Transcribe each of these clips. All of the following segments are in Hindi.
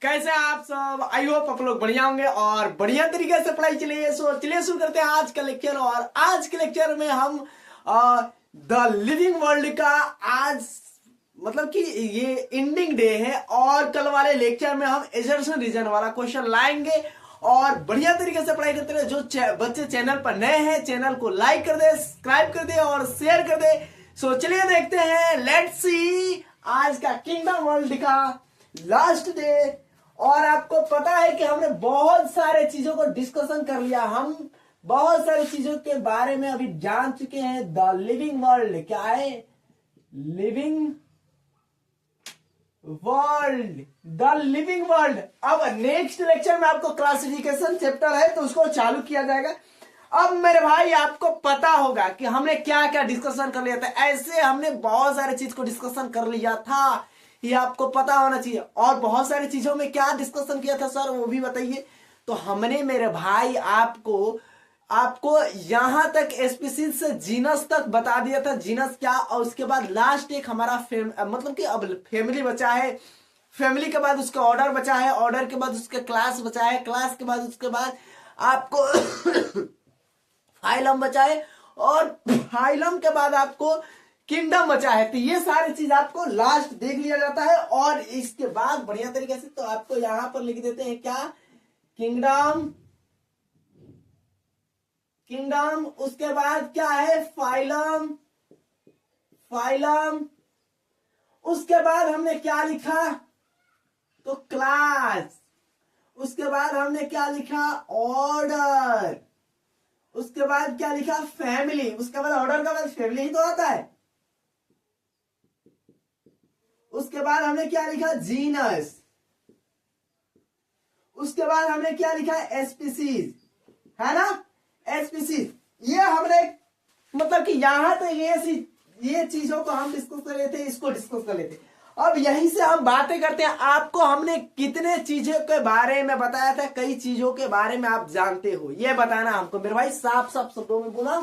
कैसे हैं आप सब। आई होप आप लोग बढ़िया होंगे और बढ़िया तरीके से पढ़ाई चलिए शुरू करते हैं आज का लेक्चर। और आज के लेक्चर में हम द लिविंग वर्ल्ड का आज मतलब कि ये एंडिंग डे है और कल वाले लेक्चर में हम एजर्सन रीजन वाला क्वेश्चन लाएंगे और बढ़िया तरीके से पढ़ाई करते रहे। जो बच्चे चैनल पर नए हैं चैनल को लाइक कर दे, सब्सक्राइब कर दे और शेयर कर दे। सो चलिए देखते हैं, लेट्स सी आज का किंगडम वर्ल्ड का लास्ट डे। और आपको पता है कि हमने बहुत सारे चीजों को डिस्कशन कर लिया, हम बहुत सारी चीजों के बारे में अभी जान चुके हैं। द लिविंग वर्ल्ड क्या है, living world, the living world. अब नेक्स्ट लेक्चर में आपको क्लासिफिकेशन चैप्टर है तो उसको चालू किया जाएगा। अब मेरे भाई आपको पता होगा कि हमने क्या क्या डिस्कशन कर लिया था, ऐसे हमने बहुत सारे चीज को डिस्कशन कर लिया था, ये आपको पता होना चाहिए। और बहुत सारी चीजों में क्या डिस्कशन किया था सर वो भी बताइए। तो हमने मेरे भाई आपको यहां तक स्पीसीज से जीनस तक बता दिया था, जीनस क्या, और उसके बाद लास्ट एक हमारा मतलब कि अब फैमिली बचा है, फैमिली के बाद उसका ऑर्डर बचा है, ऑर्डर के बाद उसका क्लास बचा है, क्लास के बाद उसके बाद आपको फाइलम बचा है और फाइलम के बाद आपको किंगडम बचा है। तो ये सारी चीज आपको लास्ट देख लिया जाता है। और इसके बाद बढ़िया तरीके से तो आपको यहां पर लिख देते हैं क्या, किंगडम, किंगडम, उसके बाद क्या है फाइलम, फाइलम, उसके बाद हमने क्या लिखा तो क्लास, उसके बाद हमने क्या लिखा ऑर्डर, उसके बाद क्या लिखा फैमिली, उसके बाद ऑर्डर का बाद फैमिली ही तो आता है। उसके बाद हमने क्या लिखा जीनस, उसके बाद हमने क्या लिखा एस्पीसीज, है ना, एस्पीसीज। ये हमने मतलब कि यहां तो ये चीजों को हम डिस्कस कर रहे थे, इसको डिस्कस कर लेते। अब यहीं से हम बातें करते हैं, आपको हमने कितने चीजों के बारे में बताया था, कई चीजों के बारे में आप जानते हो, ये बताना हमको मेरे भाई, साफ साफ शब्दों में बोला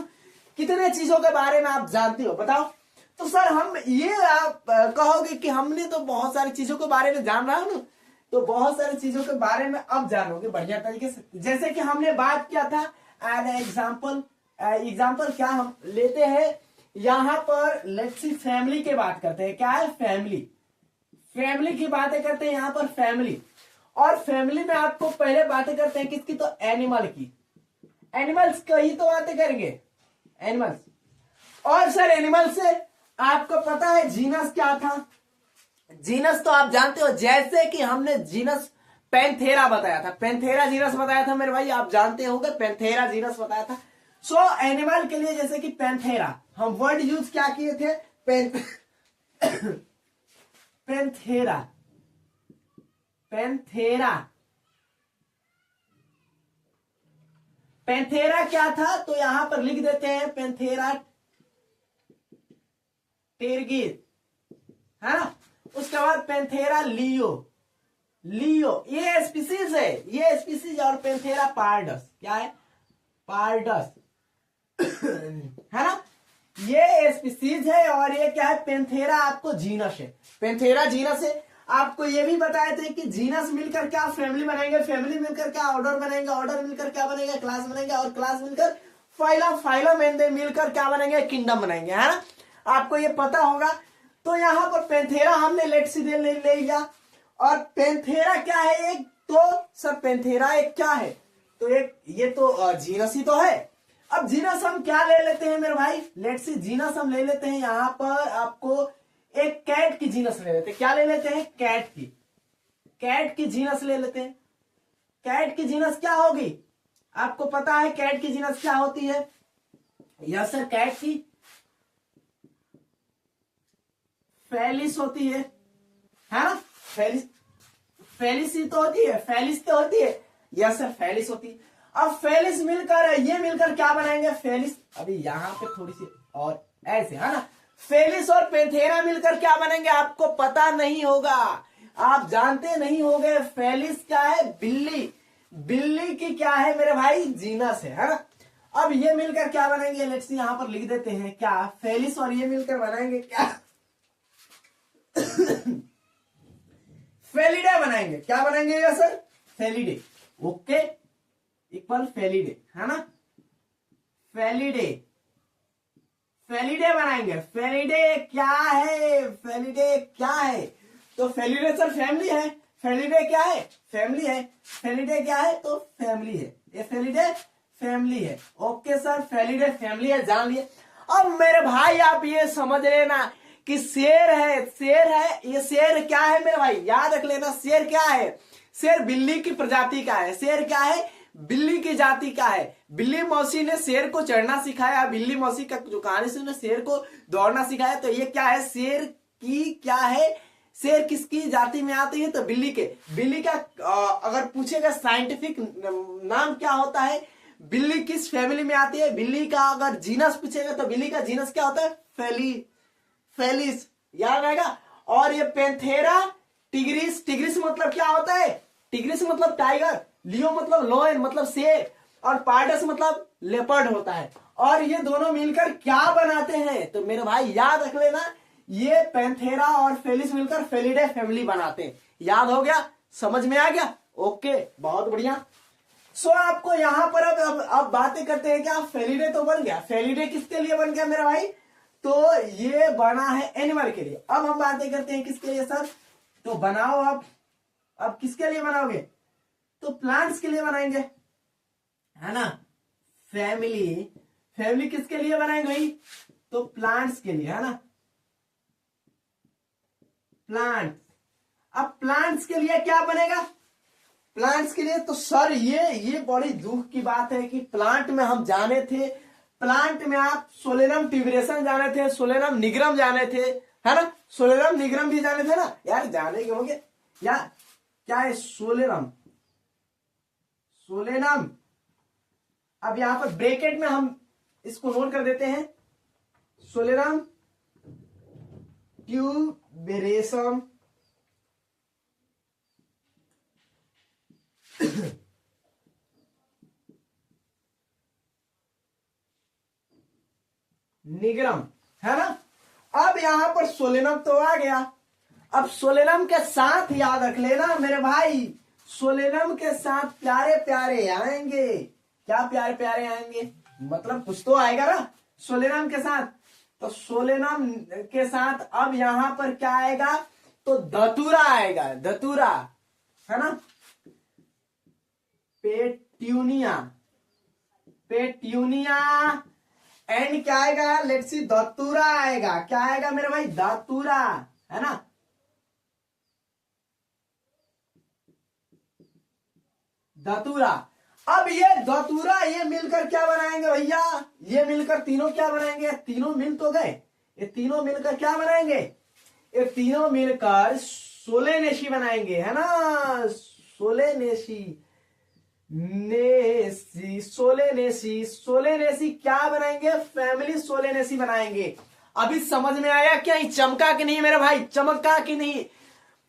कितने चीजों के बारे में आप जानते हो बताओ। तो सर हम ये आप कहोगे कि हमने तो बहुत सारी चीजों के बारे में जान रहा हूं ना, तो बहुत सारी चीजों के बारे में अब जानोगे बढ़िया तरीके से। जैसे कि हमने बात किया था एन एग्जाम्पल क्या हम लेते हैं यहां पर, लेट्स सी फैमिली की बात करते हैं, क्या है फैमिली, फैमिली की बातें करते हैं यहां पर फैमिली। और फैमिली में आपको पहले बातें करते हैं किसकी, तो एनिमल की, एनिमल्स की ही तो बातें करेंगे, एनिमल्स। और सर एनिमल से आपको पता है जीनस क्या था, जीनस तो आप जानते हो, जैसे कि हमने जीनस पैंथेरा बताया था, पैंथेरा जीनस बताया था मेरे भाई, आप जानते होंगे पैंथेरा जीनस बताया था। सो एनिमल के लिए जैसे कि पैंथेरा, हम वर्ड यूज क्या किए थे, पैंथेरा, पैंथेरा, पैंथेरा क्या था तो यहां पर लिख देते हैं पैंथेरा टेरगिस, है ना। उसके बाद पैंथेरा लियो, लियो ये स्पीसीज है, ये स्पीसीज। और पैंथेरा पार्डस क्या है, पार्डस है ना, ये स्पीसीज है। और ये क्या है पैंथेरा आपको जीनस है, पैंथेरा जीनस है। आपको ये भी बताए थे कि जीनस मिलकर क्या फैमिली बनेंगे, फैमिली मिलकर क्या ऑर्डर बनेंगे, ऑर्डर मिलकर क्या बनेगा क्लास बनेंगे, और क्लास मिलकर फाइलम, फाइलम एंड मिलकर क्या बनेंगे किंगडम बनेंगे, है ना, आपको ये पता होगा। तो यहां पर पैंथेरा हमने लेट्स सी ले लिया। और पैंथेरा क्या है एक, तो सर पैंथेरा एक क्या है, तो एक ये तो जीनस ही तो है। अब जीनस हम क्या ले लेते हैं मेरे भाई, लेट्स सी जीनस हम ले लेते हैं यहां पर, आपको एक कैट की जीनस ले लेते हैं, क्या ले लेते हैं कैट की, कैट की जीनस ले लेते हैं। कैट की जीनस क्या होगी, आपको पता है कैट की जीनस क्या होती है, यस सर कैट की फेलिस होती है ना, फेलिस, फेलिस ही तो होती है, फेलिस तो होती है, यस सर फेलिस होती है। अब फेलिस मिलकर ये मिलकर क्या बनाएंगे फेलिस, अभी यहां पे थोड़ी सी और ऐसे, है ना, फेलिस और पैंथेरा मिलकर क्या बनेंगे आपको पता नहीं होगा, आप जानते नहीं होगे। फेलिस क्या है बिल्ली, बिल्ली की क्या है मेरे भाई जीनस है ना। अब ये मिलकर क्या बनेंगे, लेट्स यहां पर लिख देते हैं क्या, फेलिस और ये मिलकर बनाएंगे क्या फेलिडे बनाएंगे। क्या बनाएंगे ये sir? Felidae. Okay, equal Felidae, है ना? फेलिडे, फेलिडे बनाएंगे। फेलिडे क्या है? फेलिडे क्या है? तो फेलिडे सर फैमिली है। फेलिडे क्या है? फैमिली है। फेलिडे क्या है? तो फैमिली है। ये फेलिडे फैमिली है। ओके सर, फेलिडे फैमिली है, जान लिए। अब मेरे भाई आप ये समझ लेना कि शेर है, शेर है। ये शेर क्या है मेरे भाई? याद रख लेना, शेर क्या है? शेर बिल्ली की प्रजाति का है। शेर क्या है? बिल्ली की जाति का है। बिल्ली मौसी ने शेर को चढ़ना सिखाया। बिल्ली मौसी का जो कहानी से शेर को दौड़ना सिखाया। तो ये क्या है? शेर की क्या है? शेर किसकी जाति में आती है? तो बिल्ली के। बिल्ली का अगर पूछेगा साइंटिफिक नाम क्या होता है, बिल्ली किस फैमिली में आती है, बिल्ली का अगर जीनस पूछेगा तो बिल्ली का जीनस क्या होता है? फेलिस, याद आएगा। और ये पैंथेरा टिग्रिस, टिग्रिस मतलब क्या होता है? टिग्रिस मतलब टाइगर, लियो मतलब लॉयन मतलब शेर, और पार्डस मतलब लेपर्ड होता है। और ये दोनों मिलकर क्या बनाते हैं? तो मेरे भाई याद रख लेना, ये पैंथेरा और फेलिस मिलकर फेलिडे फैमिली बनाते हैं। याद हो गया? समझ में आ गया? ओके, बहुत बढ़िया। सो आपको यहां पर अब बातें करते हैं। क्या फेलिडे तो बन गया। फेलिडे किसके लिए बन गया मेरा भाई? तो ये बना है एनिमल के लिए। अब हम बातें करते हैं किसके लिए सर? तो बनाओ अब किसके लिए बनाओगे? तो प्लांट्स के लिए बनाएंगे, है ना? फैमिली किसके लिए बनाएंगे भाई? तो प्लांट्स के लिए, है ना? प्लांट्स। अब प्लांट्स के लिए क्या बनेगा? प्लांट्स के लिए तो सर ये बड़ी दुख की बात है कि प्लांट में हम जाने थे, प्लांट में आप सोलेनम ट्यूबरेशन जाने थे, सोलेनम निग्रम जाने थे, है ना? सोलेनम निग्रम भी जाने थे ना यार, जाने के होंगे यार। क्या है सोलेनम? अब यहां पर ब्रैकेट में हम इसको नोट कर देते हैं, सोलेनम ट्यूबरेशन निग्रम, है ना? अब यहां पर सोलेनम तो आ गया। अब सोलेनम के साथ याद रख लेना मेरे भाई, सोलेनम के साथ प्यारे प्यारे आएंगे। क्या प्यारे प्यारे आएंगे? मतलब कुछ तो आएगा ना सोलेनम के साथ। तो सोलेनम के साथ अब यहां पर क्या आएगा? तो धतूरा आएगा, धतूरा, है ना? पेट्यूनिया एंड क्या आएगा? लेट्स सी, धतूरा आएगा। क्या आएगा मेरे भाई? धतूरा, है ना? धतूरा। अब ये धतूरा ये मिलकर क्या बनाएंगे भैया? ये मिलकर तीनों क्या बनाएंगे? तीनों मिल तो गए, ये तीनों मिलकर क्या बनाएंगे? ये तीनों मिलकर सोलेनेसी बनाएंगे, है ना? सोलेनेसी क्या बनाएंगे? फैमिली सोलेनेसी बनाएंगे। अभी समझ में आया क्या? ही चमका कि नहीं मेरे भाई? चमका कि नहीं?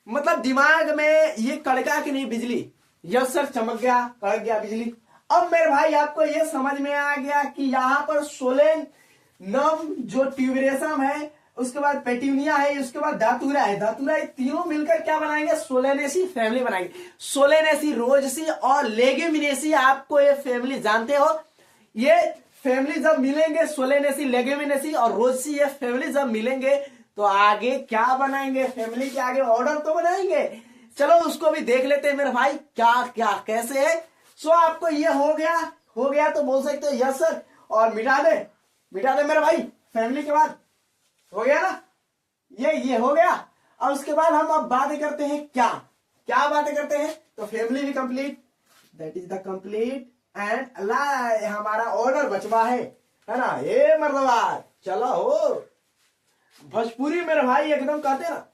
मतलब दिमाग में ये कड़का कि नहीं बिजली? यस सर, चमक गया, कड़क गया बिजली। अब मेरे भाई आपको ये समझ में आ गया कि यहां पर सोलेनम जो ट्यूबरेशम है, उसके बाद पेट्यूनिया है, उसके बाद धातुरा है। धातुरा ये तीनों मिलकर क्या बनाएंगे? सोलेनेसी फैमिली बनाएंगे। सोलेनेसी, रोजसी और लेग्यूमिनेसी, आपको ये फैमिली जानते हो। ये फैमिली जब मिलेंगे, सोलेनेसी, लेग्यूमिनेसी और रोजसी, ये फैमिली जब मिलेंगे तो आगे क्या बनाएंगे? फैमिली के आगे ऑर्डर तो बनाएंगे। चलो उसको भी देख लेते हैं मेरे भाई, क्या क्या कैसे है। सो आपको ये हो गया तो बोल सकते हो यस सर, और मिटा दे मेरे भाई। फैमिली के बाद हो गया ना, ये हो गया। और उसके बाद हम अब बातें करते हैं, क्या बातें करते हैं? तो फैमिली भी complete, that is the complete and Allah, हमारा ऑर्डर बचवा है ना? ये मर्दबा चलो हो भोजपुरी मेरे भाई एकदम कहते हैं ना,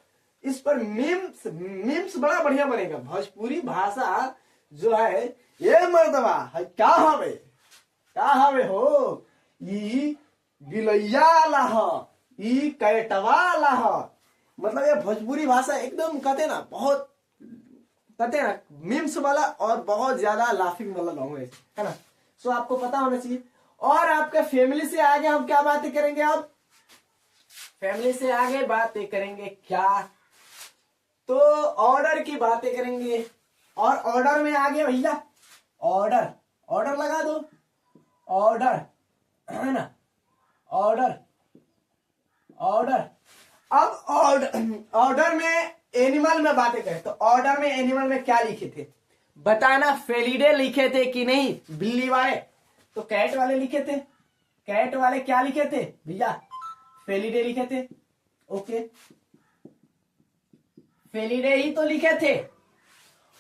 इस पर मीम्स बड़ा बढ़िया बनेगा। भोजपुरी भाषा जो है ये मर्दबा है, क्या हवे हो, ई गिलैया लाह, ई कैटवा लाह। मतलब ये भोजपुरी भाषा एकदम कहते ना, बहुत कहते ना मीम्स वाला और बहुत ज्यादा लाफिंग वाला लैंग्वेज, है ना? सो आपको पता होना चाहिए। और आपके फैमिली से आगे हम क्या बातें करेंगे? अब फैमिली से आगे बातें करेंगे क्या? तो ऑर्डर की बातें करेंगे। और ऑर्डर में आ गया भैया, ऑर्डर, ऑर्डर लगा दो, ऑर्डर, है ना, ऑर्डर, ऑर्डर। अब ऑर्डर में एनिमल में बातें करें तो ऑर्डर में एनिमल में क्या लिखे थे बताना। फेलिडे लिखे थे कि नहीं, बिल्ली वाले? तो कैट वाले लिखे थे। कैट वाले क्या लिखे थे भैया? फेलिडे लिखे थे। ओके, फेलिडे ही तो लिखे थे।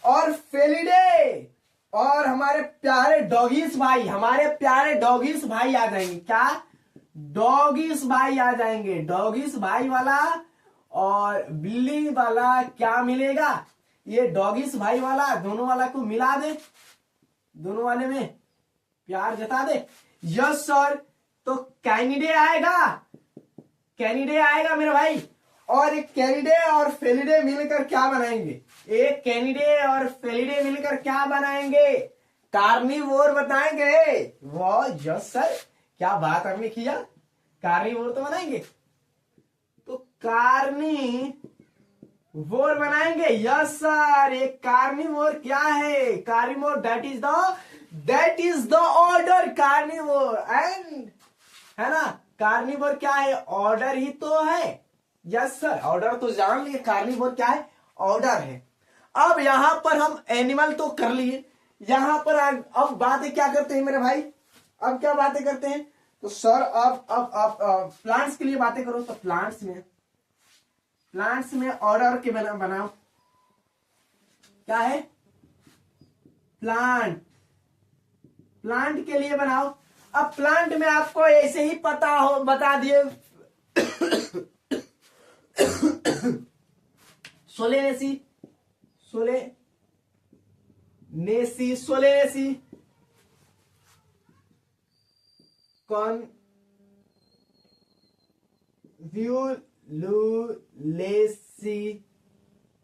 और फेलिडे और हमारे प्यारे डॉगीज भाई, हमारे प्यारे डॉगीज भाई आ जाएंगे। क्या? डॉगीज भाई आ जाएंगे। डॉगीज भाई वाला और बिल्ली वाला क्या मिलेगा? ये डॉगीज भाई वाला दोनों वाला को मिला दे, दोनों वाले में प्यार जता दे। Yes sir. तो कैनिडे आएगा, कैनिडे आएगा मेरे भाई। और एक कैनिडे और फेलिडे मिलकर क्या बनाएंगे? एक कैनिडे और फेलिडे मिलकर क्या बनाएंगे? कार्निवोर बताएंगे। वाह, यस सर, क्या बात हमने किया, कार्निवोर तो बनाएंगे। तो कार्निवोर बनाएंगे। Yes sir. ये कार्निवोर क्या है? Carnivore that is the order carnivore. And है ना, कार्निवोर क्या है? ऑर्डर ही तो है। यस सर, ऑर्डर तो जान लिए, कार्निवोर क्या है? ऑर्डर है। अब यहां पर हम एनिमल तो कर लिए, यहां पर अब बातें क्या करते हैं मेरे भाई? अब क्या बातें करते हैं? तो सर अब प्लांट्स के लिए बातें करो। तो प्लांट्स में ऑर्डर के बनाओ। क्या है? प्लांट, प्लांट के लिए बनाओ। अब प्लांट में आपको ऐसे ही पता हो, बता दिए सोलेनेसी,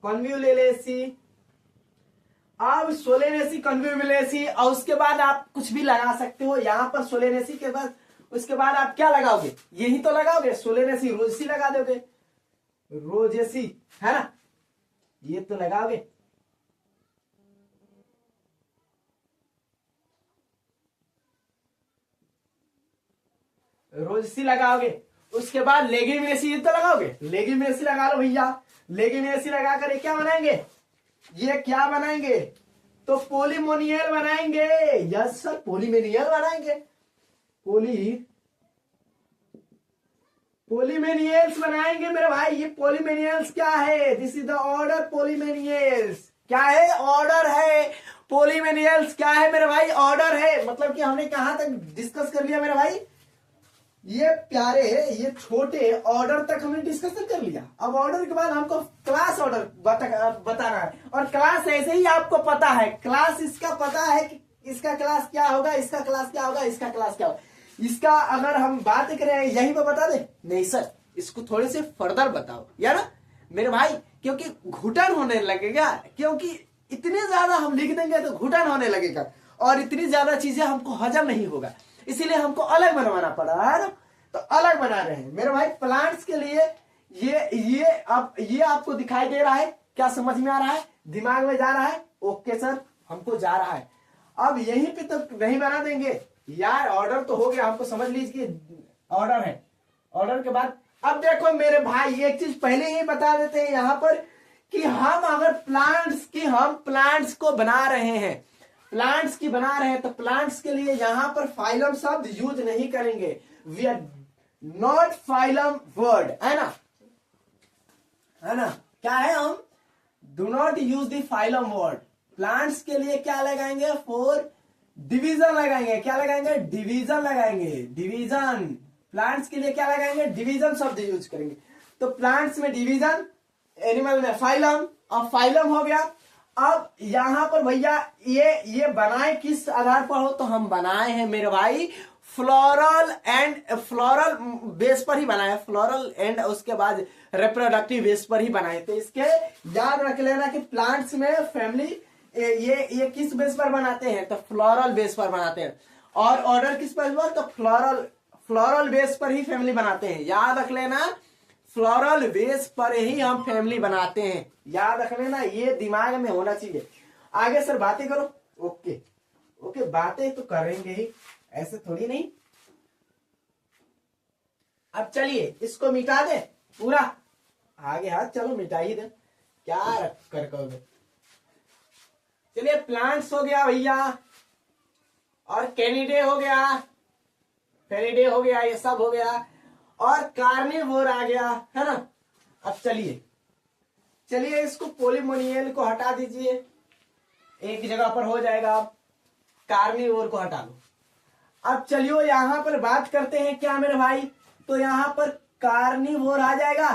कॉन्व्यूलेसी। अब सोलेनेसी, कन्व्यूलेसी, और उसके बाद आप कुछ भी लगा सकते हो यहां पर। सोलेनेसी के बाद उसके बाद आप क्या लगाओगे? यही तो लगाओगे, सोलेनेसी रोजेसी लगा दोगे, रोजेसी, है ना, ये तो लगाओगे। रोजेसी लगाओगे। उसके बाद लेगिमेसी तो लगाओगे, लेगिमेसी लगा लो भैया। लेगिमेसी लगाकर क्या बनाएंगे? ये क्या बनाएंगे? तो पोलीमोनियल बनाएंगे। यस सर, पोलीमेनियल बनाएंगे। पोलीमेनियल्स बनाएंगे मेरे भाई। ये पोलीमेनियल्स क्या है? This is the order polynomials. क्या है? ऑर्डर है। पोलीमेनियल्स क्या है मेरे भाई? ऑर्डर है। मतलब कि हमने कहां तक डिस्कस कर लिया मेरे भाई? ये प्यारे, ये छोटे ऑर्डर तक हमने डिस्कशन कर लिया। अब ऑर्डर के बाद हमको क्लास ऑर्डर बताना है। और क्लास ऐसे ही आपको पता है, क्लास इसका पता है कि इसका क्लास क्या होगा, इसका क्लास क्या होगा, इसका क्लास क्या होगा। इसका अगर हम बात करें यहीं पर बता दे? नहीं सर, इसको थोड़े से फर्दर बताओ यार मेरे भाई, क्योंकि घुटन होने लगेगा। क्योंकि इतने ज्यादा हम लिख देंगे तो घुटन होने लगेगा और इतनी ज्यादा चीजें हमको हजम नहीं होगा, इसीलिए हमको अलग बनवाना पड़ा है ना। तो अलग बना रहे हैं मेरे भाई। प्लांट्स के लिए ये आपको दिखाई दे रहा है? क्या समझ में आ रहा है? दिमाग में जा रहा है? ओके सर, हमको जा रहा है। अब यहीं पे तो नहीं बना देंगे यार, ऑर्डर तो हो गया, हमको समझ लीजिए ऑर्डर है। ऑर्डर के बाद अब देखो मेरे भाई, एक चीज पहले ही बता देते हैं यहां पर कि हम अगर प्लांट्स को बना रहे हैं, प्लांट्स की बना रहे हैं, तो प्लांट्स के लिए यहां पर फाइलम शब्द यूज नहीं करेंगे। We are not phylum word, है ना, है ना। क्या है? हम do not use the phylum word. Plants के लिए क्या लगाएंगे? फॉर डिवीजन लगाएंगे। क्या लगाएंगे? डिवीजन लगाएंगे। डिवीजन। प्लांट्स के लिए क्या लगाएंगे? डिवीजन शब्द यूज करेंगे। तो प्लांट्स में डिवीजन, एनिमल में फाइलम। अब फाइलम हो गया। अब यहां पर भैया ये बनाए किस आधार पर हो? तो हम बनाए हैं मेरे भाई फ्लोरल बेस पर ही बनाए, फ्लोरल एंड उसके बाद रिप्रोडक्टिव बेस पर ही बनाए। तो इसके याद रख लेना कि प्लांट्स में फैमिली ये किस बेस पर बनाते हैं? तो फ्लोरल बेस पर बनाते हैं। और ऑर्डर किस पर? तो फ्लोरल बेस पर ही फैमिली बनाते हैं। याद रख लेना, फ्लोरल बेस पर ही हम फैमिली बनाते हैं। याद रख लेना, ये दिमाग में होना चाहिए। आगे सर बातें करो। ओके ओके, बातें तो करेंगे ही, ऐसे थोड़ी नहीं। अब चलिए इसको मिटा दे पूरा, आगे हाथ चलो मिटा ही दे, क्या रख कर कहोगे। चलिए प्लांट्स हो गया भैया, और कैनिडे हो गया, फेरिडे हो गया, ये सब हो गया, और कार्निवोर आ गया, है ना। अब चलिए इसको पोलिमोनियल को हटा दीजिए, एक जगह पर हो जाएगा। अब कार्निवोर को हटा लो। अब चलियो यहां पर बात करते हैं क्या मेरे भाई, तो यहां पर कार्निवोर आ जाएगा,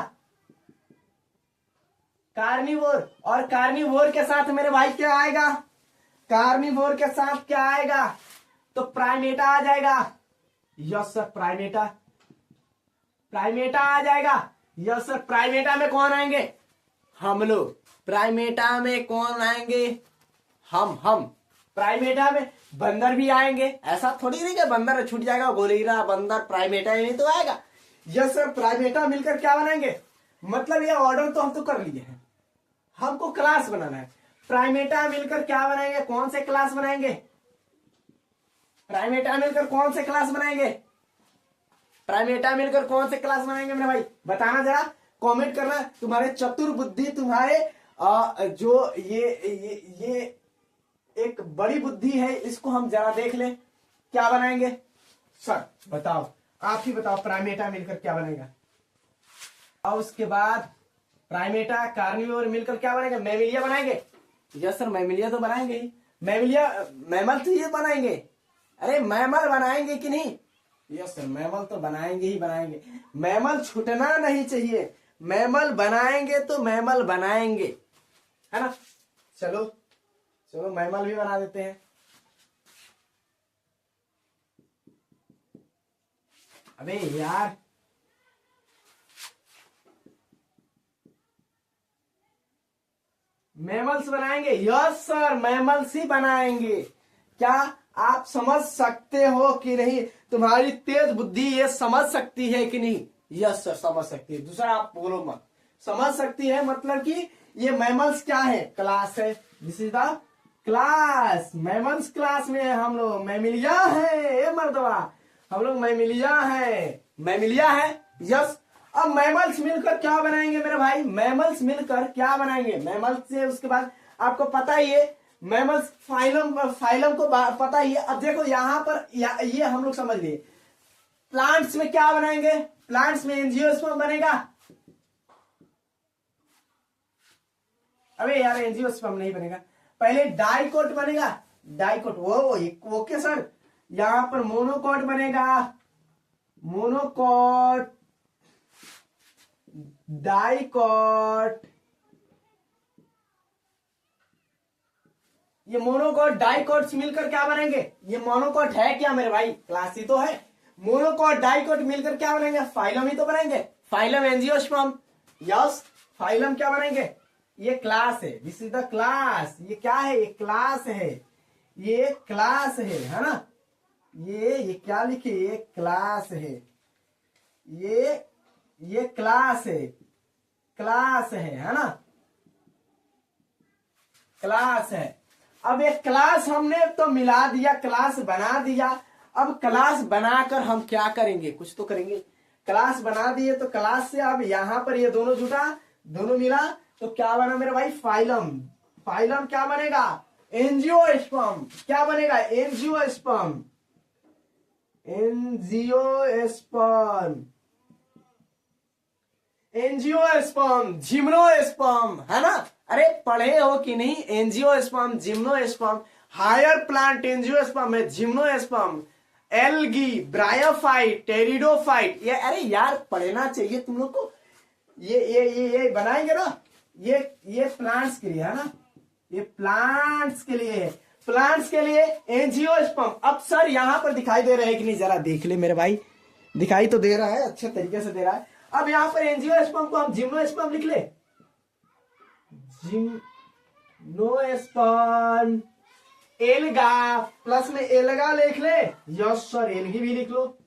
कार्निवोर। और कार्निवोर के साथ मेरे भाई क्या आएगा, कार्निवोर के साथ क्या आएगा, तो प्राइमेटा आ जाएगा। यस सर, प्राइमेटा, प्राइमेटा आ जाएगा। यस सर, प्राइमेटा में कौन आएंगे, हम लोग। प्राइमेटा में कौन आएंगे, हम। प्राइमेटा में बंदर भी आएंगे, ऐसा थोड़ी नहीं कि बंदर छूट जाएगा, गोरिल्ला बंदर प्राइमेटा ही नहीं तो आएगा। यस सर, प्राइमेटा मिलकर क्या बनाएंगे, मतलब ये ऑर्डर तो हम तो कर लिए हैं, हमको क्लास बनाना है। प्राइमेटा मिलकर क्या बनाएंगे, कौन से क्लास बनाएंगे, प्राइमेटा मिलकर कौन से क्लास बनाएंगे, प्राइमेटा मिलकर कौन से क्लास बनाएंगे मेरे भाई, बताना जरा, कमेंट करना। तुम्हारे चतुर बुद्धि, तुम्हारे जो ये एक बड़ी बुद्धि है, इसको हम जरा देख ले, क्या बनाएंगे सर, बताओ, आप ही बताओ, प्राइमेटा मिलकर क्या बनेगा। और उसके बाद प्राइमेटा कार्निवोर मिलकर क्या बनेगा, मैमिलिया बनाएंगे। यस सर, मैमिलिया तो बनाएंगे ही, मैमिलिया, मैमल तो ये बनाएंगे, अरे मैमल बनाएंगे कि नहीं। यस सर, मैमल तो बनाएंगे ही बनाएंगे, मैमल छूटना नहीं चाहिए, मैमल बनाएंगे तो मैमल बनाएंगे, है ना। चलो चलो मैमल भी बना देते हैं। अबे यार, मैमल्स बनाएंगे। यस सर, मैमल्स ही बनाएंगे। क्या आप समझ सकते हो कि नहीं, तुम्हारी तेज बुद्धि ये समझ सकती है कि नहीं। यस सर, समझ सकती है, दूसरा आप बोलो मत, समझ सकती है, मतलब कि ये मैमल्स क्या है, क्लास है, this is the class, mammals class में है हम लोग, मैमिलिया है मर्दवा, हम लोग मैमिलिया है, मैमिलिया है। यस, अब मैमल्स मिलकर क्या बनाएंगे मेरे भाई, मैमल्स मिलकर क्या बनाएंगे, मैमल्स से उसके बाद आपको पता ही है, मैमल्स फाइलम को पता ही है। अब देखो यहां पर ये हम लोग समझ लिए, प्लांट्स में क्या बनाएंगे, प्लांट्स में एंजियोस्पर्म बनेगा। अबे यार, एंजियोस्पर्म नहीं बनेगा, पहले डाइकोट बनेगा, डाइकोट, वो ओके सर, यहां पर मोनोकोट बनेगा, मोनोकोट, डाइकोट, ये मोनोकोट डाइकोट मिलकर क्या बनेंगे, ये मोनोकोट है क्या मेरे भाई, क्लास ही तो है। मोनोकोट डाइकोट मिलकर क्या बनेंगे, फाइलम ही तो बनेंगे, फाइलम एंजियोस्पर्म। यस, फाइलम क्या बनेंगे, ये क्लास है, दिस इज द क्लास, ये क्या है, ये क्लास है, ये क्लास है ना। ये क्या लिखे, ये क्लास है, ये क्लास है, क्लास है ना, क्लास है। अब एक क्लास हमने तो मिला दिया, क्लास बना दिया, अब क्लास बनाकर हम क्या करेंगे, कुछ तो करेंगे। क्लास बना दिए तो क्लास से अब यहां पर ये दोनों जुटा, दोनों मिला तो क्या बना मेरे भाई, फाइलम। फाइलम क्या बनेगा, एंजियोस्पर्म, क्या बनेगा, एंजियोस्पर्म, एंजियोस्पर्म, एंजियोस्पर्म, जिम्नोस्पर्म, है ना। अरे पढ़े हो कि नहीं, angiosperm, gymnosperm, higher plant angiosperm है, जिम्नोस्पर्म, एल्गी, ब्रायोफाइट, टेरिडोफाइट, ये अरे यार पढ़ना चाहिए तुम लोग को। ये बनाएंगे ना, ये प्लांट्स के लिए है ना, ये प्लांट्स के लिए है, प्लांट्स के लिए एंजियोस्पर्म। अब सर यहां पर दिखाई दे रहा है कि नहीं, जरा देख ले मेरे भाई, दिखाई तो दे रहा है, अच्छे तरीके से दे रहा है। अब यहां पर एंजियोस्पर्म को हम जिम्नोस्पर्म लिख ले, जिम्नोस्पर्म, एल्गा, प्लस में एल्गा लिख ले। यस सर, एल्गी भी लिख लो,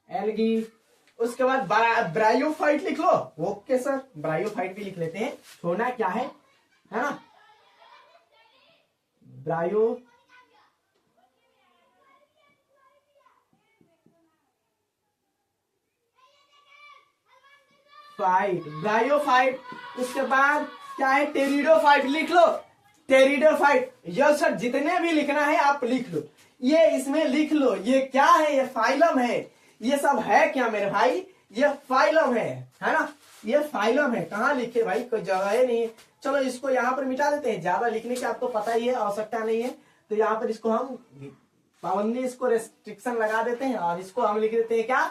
एल्गी। उसके बाद ब्रायोफाइट लिख लो। ओके सर, ब्रायोफाइट भी लिख लेते हैं, छोड़ना क्या है ना। ब्रायो फाइट, ब्रायोफाइट। उसके बाद क्या है, टेरिडोफाइट लिख लो, टेरिडोफाइट। ये सर जितने भी लिखना है आप लिख लो, ये इसमें लिख लो। ये क्या है, ये फाइलम है। ये सब है क्या मेरे भाई, ये फाइलम है ना। ये फाइलम है। कहाँ लिखे भाई, कोई जगह है नहीं। चलो इसको यहाँ पर मिटा देते हैं, ज्यादा लिखने की आपको पता ही है, आवश्यकता नहीं है। तो यहाँ पर इसको हम पाबंदी, इसको रेस्ट्रिक्शन लगा देते हैं और इसको हम लिख देते हैं क्या,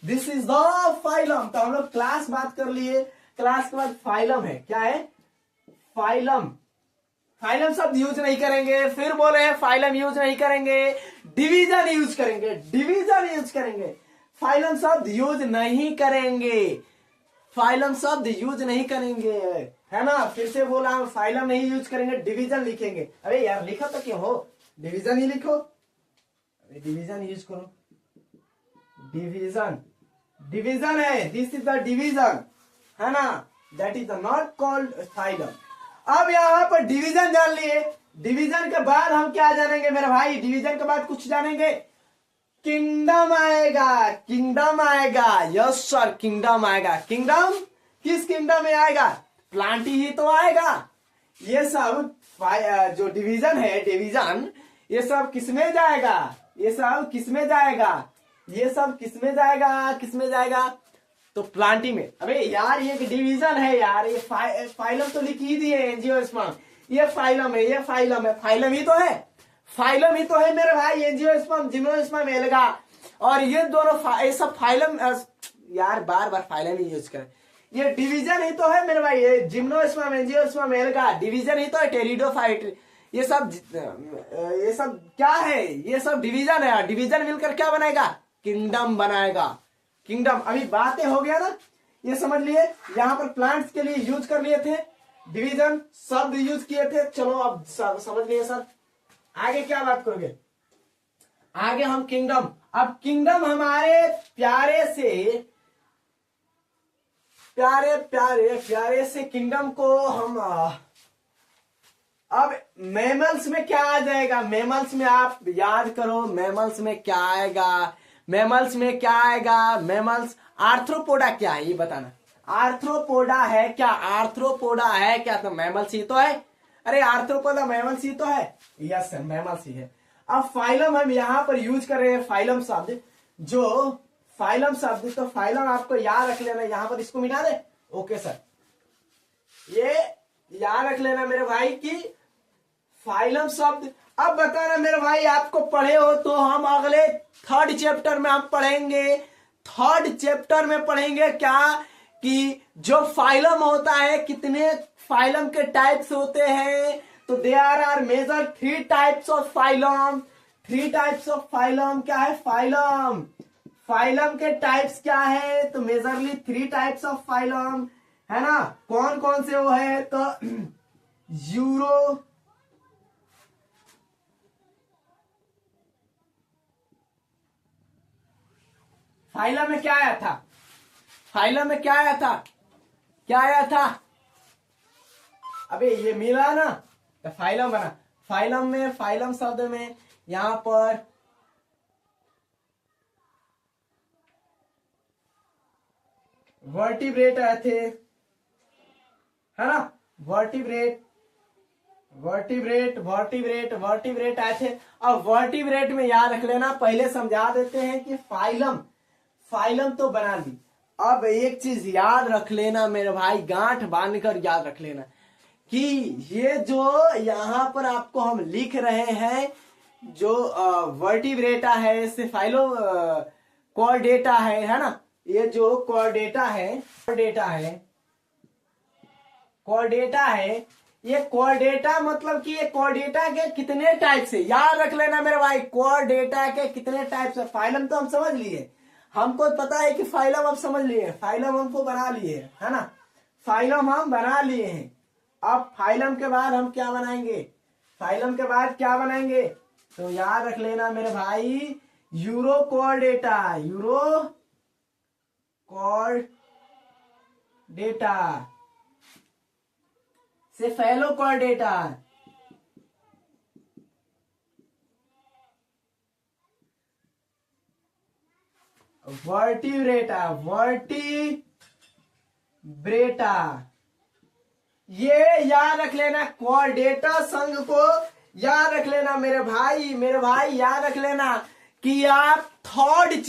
दिस इज द फाइलम। तो हम लोग क्लास बात कर लिए, क्लास के बाद फाइलम है, क्या है, फाइलम। फाइलम शब्द यूज नहीं करेंगे, फिर बोल रहे हैं फाइलम यूज नहीं करेंगे, डिवीजन यूज करेंगे, डिवीजन यूज करेंगे। फाइलम शब्द यूज नहीं करेंगे, फाइलम शब्द यूज नहीं करेंगे, है ना। फिर से बोला हम फाइलम नहीं यूज करेंगे, डिवीजन लिखेंगे। अरे यार लिखो तो क्यों हो, डिवीजन ही लिखो। अरे डिवीजन यूज करो, डिवीजन, डिवीजन है, दिस इज द डिवीजन, है ना, that is not called phylum. अब यहां पर डिवीजन जान लिए, डिवीजन के बाद हम क्या जानेंगे मेरे भाई, डिवीजन के बाद कुछ जानेंगे, किंगडम आएगा, किंगडम आएगा। यस सर, किंगडम आएगा। किंगडम किस किंगडम में आएगा, प्लांट ही तो आएगा। ये सब जो डिवीजन है, डिवीजन, ये सब किसमें जाएगा, ये सब किसमें जाएगा, ये सब किसमें जाएगा, किसमें जाएगा, तो प्लांटी में। अबे यार ये डिवीजन है यार, ये फाइलम तो लिख ही दिए एंजियोस्पर्म। ये फाइलम है, ये फाइलम है, फाइलम ही तो है, फाइलम ही तो है मेरे भाई, एंजियोस्पर्म, जिम्नोस्पर्म, एल्गा। और ये दोनों ये सब फाइलम, यार बार बार फाइलम ही यूज करें। ये डिवीजन ही तो है मेरे भाई, ये जिम्नोस्पर्म, एंजियोस्पर्म, एल्गा, डिवीजन ही तो है, टेरिडोफाइट। ये सब क्या है, ये सब डिवीजन है। डिवीजन मिलकर क्या बनाएगा, किंगडम बनाएगा, किंगडम। अभी बातें हो गया ना, ये समझ लिए। यहां पर प्लांट्स के लिए यूज कर लिए थे, डिवीजन शब्द यूज किए थे। चलो अब समझ लिए सर, आगे क्या बात करोगे, आगे हम किंगडम। अब किंगडम हमारे प्यारे से प्यारे से किंगडम को हम अब मैमल्स में क्या आ जाएगा, मैमल्स में आप याद करो, मैमल्स में क्या आएगा, मैमल्स में क्या आएगा, मैमल्स, आर्थ्रोपोडा क्या है ये बताना, आर्थ्रोपोडा है क्या, आर्थ्रोपोडा है क्या, तो मैमल्स ही तो है। अरे आर्थ्रोपोडा मैमल्स ही तो है, यस मैमल्स ही है। अब फाइलम हम यहां पर यूज कर रहे हैं, फाइलम शब्द, जो फाइलम शब्द, तो फाइलम आपको याद रख लेना, यहां पर इसको मिटा दे। ओके सर, ये याद रख लेना मेरे भाई की फाइलम शब्द। अब बताना मेरे भाई, आपको पढ़े हो तो हम अगले थर्ड चैप्टर में हम पढ़ेंगे, थर्ड चैप्टर में पढ़ेंगे क्या, कि जो फाइलम होता है, कितने फाइलम के टाइप्स होते हैं। तो there are major 3 types of phylum, 3 types of phylum. क्या है फाइलम, फाइलम के टाइप्स क्या है, तो मेजरली 3 टाइप्स ऑफ फाइलम, है ना। कौन कौन से वो है, तो यूरो, फाइलम में क्या आया था, फाइलम में क्या आया था, क्या आया था, अबे ये मिला ना, तो फाइलम बना। फाइलम में, फाइलम शब्द में यहां पर वर्टिब्रेट आए थे, है ना, वर्टिब्रेट, वर्टिब्रेट, वर्टिब्रेट, वर्टिब्रेट आए थे। अब वर्टिब्रेट में याद रख लेना, पहले समझा देते हैं कि फाइलम, फाइलम तो बना ली। अब एक चीज याद रख लेना मेरे भाई, गांठ बांधकर याद रख लेना, कि ये जो यहां पर आपको हम लिख रहे हैं, जो वर्टिब्रेटा है, सेफाइलो कॉर्डेटा है ना, ये जो कॉर्डेटा है, कॉर्डेटा है, कॉर्डेटा है, ये कॉर्डेटा मतलब कि ये कॉर्डेटा के कितने टाइप से, याद रख लेना मेरे भाई, कॉर्डेटा के कितने टाइप से। फाइलम तो हम समझ लिए, हमको पता है कि फाइलम अब समझ लिए, फाइलम हमको बना लिए, है ना, फाइलम हम बना लिए हैं। अब फाइलम के बाद हम क्या बनाएंगे, फाइलम के बाद क्या बनाएंगे, तो याद रख लेना मेरे भाई, urochordata, urochordata cephalochordata, vertebrata, vertebrata, ये याद रख लेना। कोऑर्डेटा संघ को याद रख लेना मेरे भाई, मेरे भाई याद रख लेना कि आप थर्ड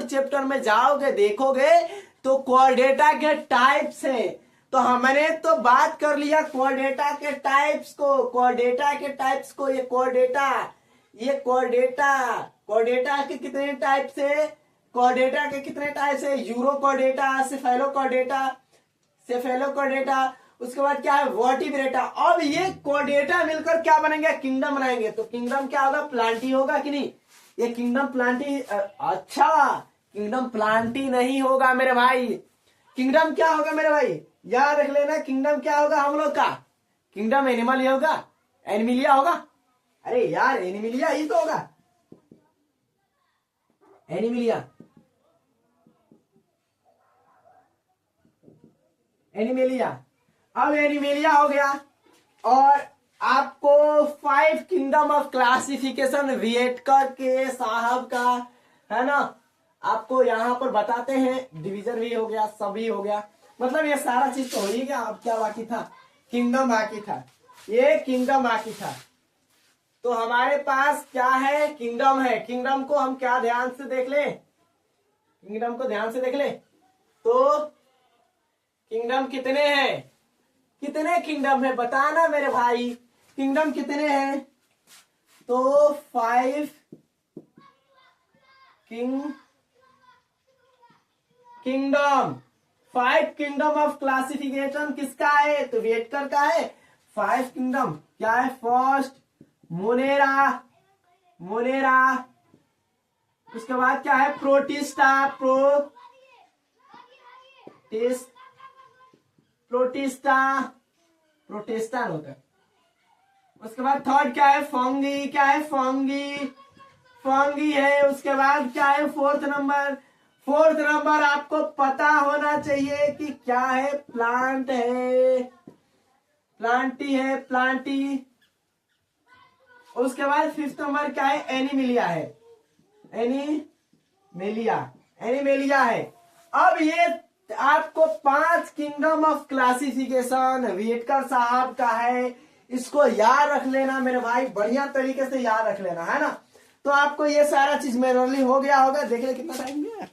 चैप्टर में जाओगे, देखोगे तो कोऑर्डेटा के टाइप्स है। तो हमने तो बात कर लिया कोऑर्डेटा के टाइप्स को, ये कोऑर्डेटा के कितने टाइप्स है, यूरो कोऑर्डेटा, सेफेलोकॉर्डेटा, उसके बाद क्या है वर्टिब्रेटा। अब ये कोऑर्डेटा मिलकर क्या बनेंगे, किंगडम बनाएंगे। तो किंगडम क्या होगा, प्लांटी होगा कि नहीं, ये किंगडम प्लांटी, अच्छा किंगडम प्लांटी नहीं होगा मेरे भाई। किंगडम क्या होगा मेरे भाई, याद रख लेना। किंगडम क्या होगा हम लोग का, किंगडम एनिमल होगा, एनिमिलिया होगा। अरे यार एनिमिलिया ही तो होगा, एनिमिलिया, एनिमिलिया। अब एनिमिलिया हो गया। और आपको 5 किंगडम ऑफ क्लासिफिकेशन वियटकर के साहब का है ना, आपको यहां पर बताते हैं। डिवीजन भी हो गया, सभी हो गया, मतलब ये सारा चीज तो हो ही गया। अब क्या बाकी था, किंगडम बाकी था, ये किंगडम बाकी था। तो हमारे पास क्या है, किंगडम है। किंगडम को हम क्या ध्यान से देख ले, किंगडम को ध्यान से देख ले। तो किंगडम कितने हैं, कितने किंगडम है बताना मेरे भाई, किंगडम कितने हैं। तो 5 किंगडम, 5 किंगडम ऑफ क्लासिफिकेशन किसका है, तो वियटकर का है। 5 किंगडम क्या है, फर्स्ट मोनेरा, उसके बाद क्या है प्रोटिस्टा, प्रोटेस्टान होता है। उसके बाद थर्ड क्या है, फंगी, फंगी है। उसके बाद क्या है, फोर्थ नंबर आपको पता होना चाहिए कि क्या है, प्लांट है, प्लांटी। उसके बाद फिफ्थ नंबर क्या है, एनिमिलिया है, एनिमिलिया है। अब ये आपको 5 किंगडम ऑफ क्लासिफिकेशन वियटकर साहब का है, इसको याद रख लेना मेरे भाई, बढ़िया तरीके से याद रख लेना, है ना। तो आपको ये सारा चीज मेनरली हो गया होगा, देख ले कितना टाइम गया।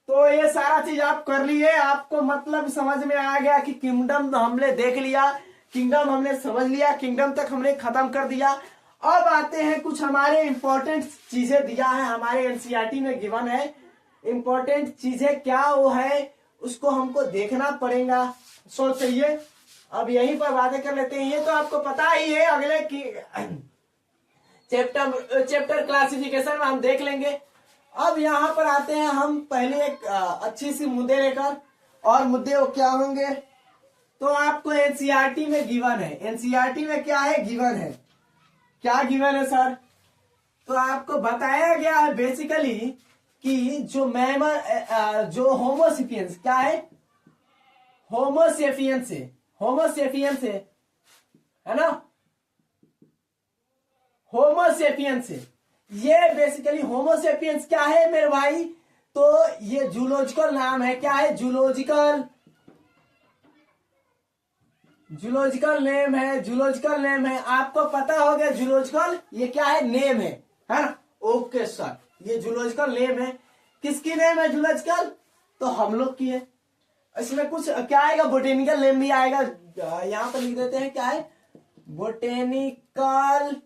तो ये सारा चीज आप कर लिए, आपको मतलब समझ में आ गया कि किंगडम हमने देख लिया, किंगडम हमने समझ लिया, किंगडम तक हमने खत्म कर दिया। अब आते हैं कुछ हमारे इंपॉर्टेंट चीजें दिया है, हमारे एनसीईआरटी में गिवन है। इंपॉर्टेंट चीजें क्या वो है, उसको हमको देखना पड़ेगा, सोच चाहिए। अब यहीं पर बातें कर लेते हैं, ये तो आपको पता ही है, अगले की चैप्टर क्लासिफिकेशन में हम देख लेंगे। अब यहाँ पर आते हैं हम पहले एक अच्छी सी मुद्दे लेकर, और मुद्दे वो क्या होंगे, तो आपको एनसीईआरटी में गिवन है, एनसीईआरटी में क्या है, गिवन है। क्या गिवन है सर, तो आपको बताया गया है बेसिकली कि जो मैमल, जो होमोसेपियंस क्या है, होमोसेपियंस है ना, होमोसेपियंस, ये बेसिकली होमोसेपियंस क्या है मेरे भाई, तो ये जूलॉजिकल नाम है, क्या है, जूलॉजिकल नेम है। आपको पता होगा जूलॉजिकल ये क्या है, नेम है ना। ओके सर, ये जूलॉजिकल नेम है, किसकी नेम है जूलॉजिकल, तो हम लोग की है। इसमें कुछ क्या आएगा, बोटेनिकल नेम भी आएगा, यहां पर लिख देते हैं क्या है, बोटेनिकल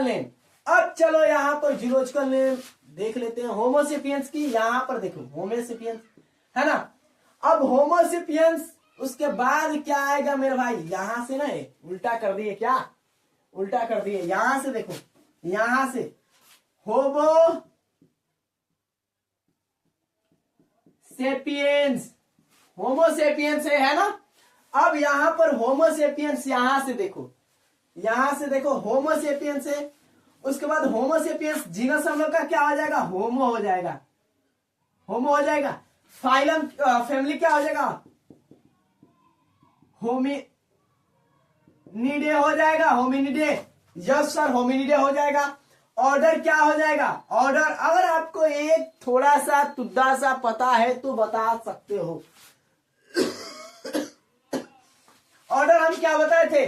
नेम। अब चलो यहां पर जूलॉजिकल नेम देख लेते हैं होमोसेपियंस की, यहां पर देखो होमोसेपियंस है ना। अब होमोसेपियंस उसके बाद क्या आएगा मेरे भाई, यहां से ना उल्टा कर दिए, क्या उल्टा कर दिए, यहां से देखो, यहां से होमोसेपियंस है ना। अब यहां पर होमोसेपियंस, यहां से देखो होमोसेपियंस है, उसके बाद होमोसेपियंस जीनस हम लोग का क्या हो जाएगा, होमो हो जाएगा। फाइलम फैमिली क्या हो जाएगा, होमिनिडे हो जाएगा, होमिनिडे, यस सर होमिनिडे हो जाएगा। ऑर्डर क्या हो जाएगा, ऑर्डर अगर आपको एक थोड़ा सा तुद्दा सा पता है तो बता सकते हो। ऑर्डर हम क्या बताए थे,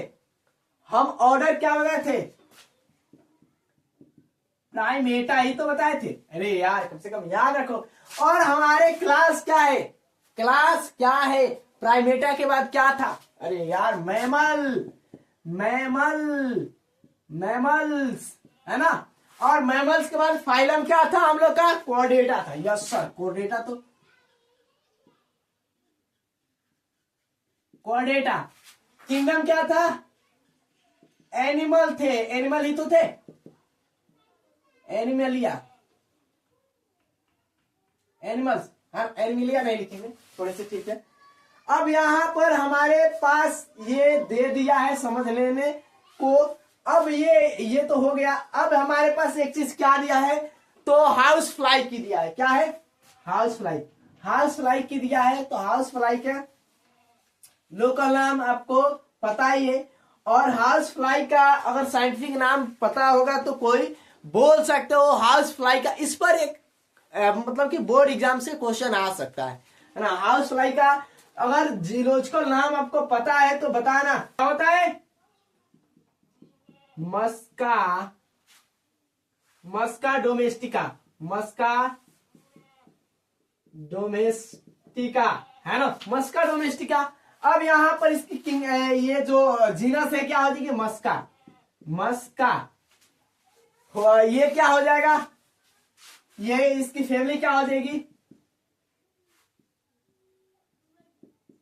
प्राइमेटा ही तो बताए थे। अरे यार कम से कम याद रखो। और हमारे क्लास क्या है, प्राइमेटा के बाद क्या था, अरे यार मैमल्स है ना। और मैमल्स के बाद फाइलम क्या था हम लोग का, कोर्डेटा था। यस सर कोर्डेटा, तो कोर्डेटा। किंगडम क्या था, एनिमल थे, एनिमल ही तो थे, एनिमलिया, एनिमल्स, हम एनिमलिया नहीं लिखेंगे थोड़े से, ठीक है। अब यहां पर हमारे पास ये दे दिया है समझ लेने को। अब ये तो हो गया। अब हमारे पास एक चीज क्या दिया है, तो हाउस फ्लाई की दिया है। क्या है, हाउस फ्लाई की दिया है। तो हाउस फ्लाई का लोकल नाम आपको पता ही है। और हाउस फ्लाई का अगर साइंटिफिक नाम पता होगा तो कोई बोल सकते हो हाउस फ्लाई का। इस पर एक मतलब कि बोर्ड एग्जाम से क्वेश्चन आ सकता है ना। हाउस फ्लाई का अगर जियोलॉजिकल नाम आपको पता है तो बताना। क्या होता है, मस्का डोमेस्टिका है ना, मस्का डोमेस्टिका। अब यहां पर इसकी ये जो जीनस है क्या हो जाएगी, मस्का। ये क्या हो जाएगा, ये इसकी फैमिली क्या हो जाएगी,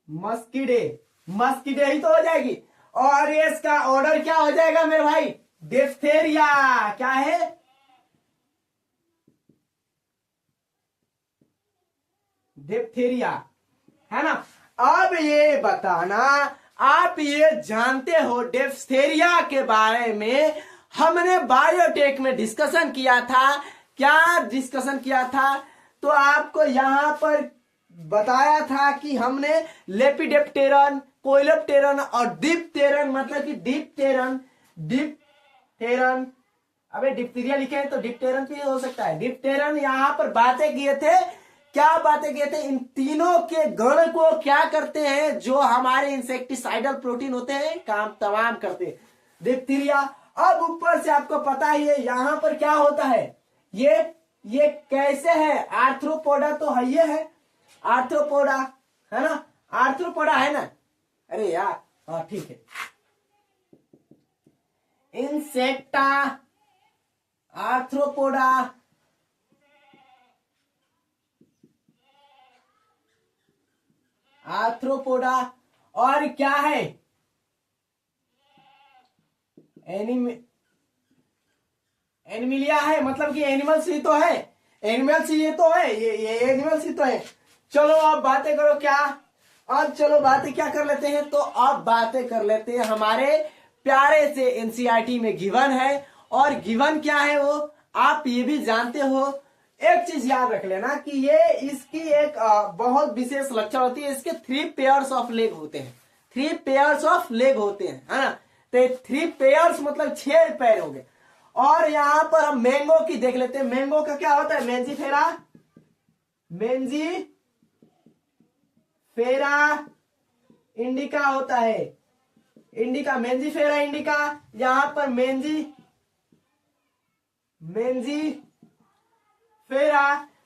मस्किडे ही तो हो जाएगी। और ये इसका ऑर्डर क्या हो जाएगा मेरे भाई, डिप्थेरिया। क्या है, डिप्थेरिया है ना। अब ये बताना, आप ये जानते हो डिप्थेरिया के बारे में हमने बायोटेक में डिस्कशन किया था। क्या डिस्कशन किया था, तो आपको यहां पर बताया था कि हमने लेपिडेप्टेरन, कोइलेप्टेरन और डिप्टेरन, मतलब कि डिप्टेरन, अबे डिप्थीरिया लिखे हैं तो डिप्टेरन भी हो सकता है। डिप्टेरन यहां पर बातें किए थे। क्या बातें किए थे, इन तीनों के गण को क्या करते हैं, जो हमारे इंसेक्टिसाइडल प्रोटीन होते हैं काम तमाम करते हैं, डिप्थीरिया। अब ऊपर से आपको पता ही है यहां पर क्या होता है, ये कैसे है, आर्थ्रोपोडा तो है, ये है आर्थ्रोपोडा है ना, आर्थ्रोपोडा है ना। अरे यार हाँ ठीक है, इंसेक्टा, आर्थ्रोपोडा, और क्या है, एनिमिलिया है, मतलब कि एनिमल्स ही तो है, एनिमल्स ही तो है, ये एनिमल्स ही तो है। चलो अब बातें करो क्या, अब चलो बातें क्या कर लेते हैं, तो अब बातें कर लेते हैं हमारे प्यारे से एनसीईआरटी में गिवन है। और गिवन क्या है वो आप ये भी जानते हो। एक चीज याद रख लेना कि ये इसकी एक बहुत विशेष लक्षण होती है, इसके 3 पेयर्स ऑफ लेग होते हैं, 3 पेयर्स ऑफ लेग होते हैं, है ना। तो 3 पेयर्स मतलब 6 पैर हो गए। और यहां पर हम मैंगो की देख लेते हैं। मैंगो का क्या होता है, मेंजीफेरा इंडिका होता है, इंडिका, मेंजीफेरा इंडिका। यहां पर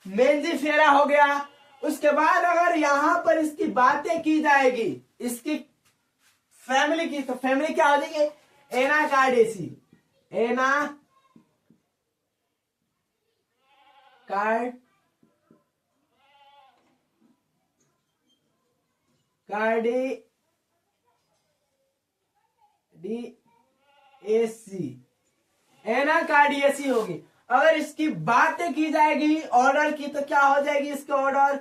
मेंजीफेरा हो गया। उसके बाद अगर यहां पर इसकी बातें की जाएगी, इसकी फैमिली की, तो फैमिली क्या हो जाएगी, एनाकार्डेसी, एनाकार्डियेसी होगी। अगर इसकी बातें की जाएगी ऑर्डर की, तो क्या हो जाएगी इसके ऑर्डर,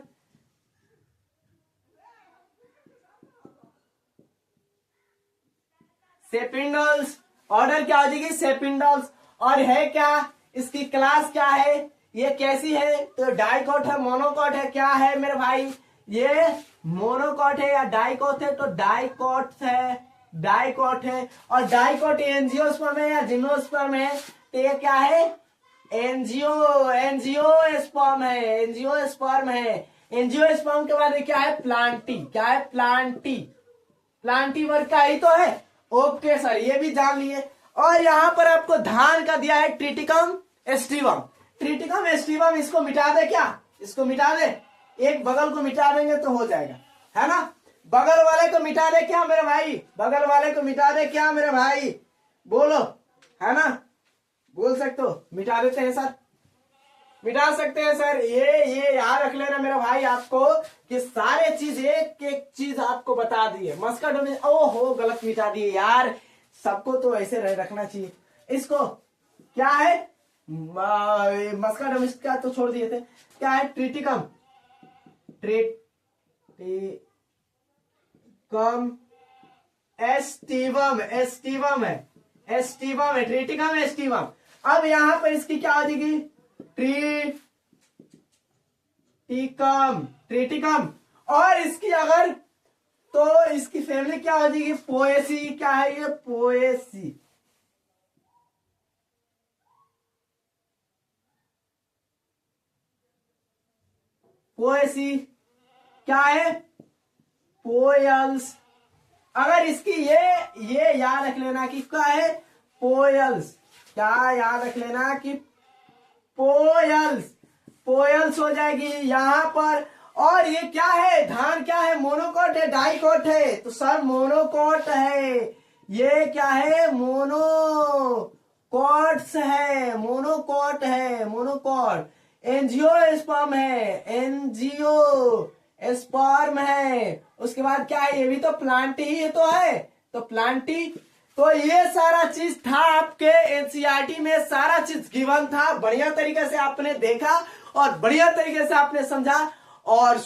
सेपिंडल्स, ऑर्डर क्या हो जाएगी सेपिंडल्स। और है क्या, इसकी क्लास क्या है, ये कैसी है, तो डाइकॉट है मोनोकॉट है, क्या है मेरे भाई, ये मोनोकॉट है या डाइकॉट है, तो डाइकॉट है, डाइकॉट है। और डाइकॉट एंजियोस्पर्म है या जिम्नोस्पर्म है, तो ये क्या है एंजियोस्पर्म है, एंजियोस्पर्म है। एंजियोस्पर्म के बाद क्या है प्लांटी, क्या है प्लांटी, प्लांटी वर्ग का ही तो है। ओके सर, ये भी जान लिए। और यहां पर आपको धान का दिया है ट्रिटिकम एस्टिवम, ट्रिटिकम एस्टिवम, इसको मिटा दे क्या, इसको मिटा दे, एक बगल को मिटा देंगे तो हो जाएगा, है ना। बगल वाले को मिटा दे क्या मेरे भाई, बगल वाले को मिटा दे क्या मेरे भाई, बोलो, है ना, बोल सकते हो, मिटा देते हैं सर, मिटा सकते हैं सर। ये याद रख लेना मेरा भाई आपको कि सारे चीज एक एक चीज आपको बता दिए। मस्का डोमिनिक, ओहो गलत मिटा दिए यार, सबको तो ऐसे रखना चाहिए। इसको क्या है, मस्का डोमिनिक का तो छोड़ दिए थे, क्या है ट्रिटिकम, ट्रिटिकम एस्टिवम, एस्टिवम है, एस्टिवम है, ट्रिटिकम एस्टिवम। अब यहां पर इसकी क्या हो जाएगी ट्रिटिकम, ट्रिटिकम। और इसकी अगर तो इसकी फैमिली क्या हो जाएगी पोएसी, क्या है ये पोएसी, पोएसी क्या है पोयल्स। अगर इसकी ये याद रख लेना कि क्या है पोयल्स, क्या याद रख लेना कि पोयल्स, पोयल्स हो जाएगी यहां पर। और ये क्या है धान, क्या है मोनोकॉट है डाइकॉट है, तो सर मोनोकॉट है, ये क्या है मोनोकॉट्स है, मोनोकॉट है, मोनोकॉट। एंजियोस्पर्म है, एंजियोस्पर्म है। उसके बाद क्या है, ये भी तो प्लांटी ही तो है, तो प्लांटी। तो ये सारा चीज था आपके एनसीईआरटी में, सारा चीज गिवन था, बढ़िया तरीके से आपने देखा और बढ़िया तरीके से आपने समझा। और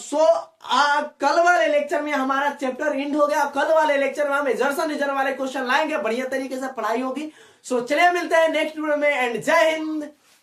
कल वाले लेक्चर में हमारा चैप्टर एंड हो गया, कल वाले लेक्चर में हम एजर्सन वाले क्वेश्चन लाएंगे, बढ़िया तरीके से पढ़ाई होगी। सो चलिए मिलते हैं नेक्स्ट वीडियो में, एंड जय हिंद।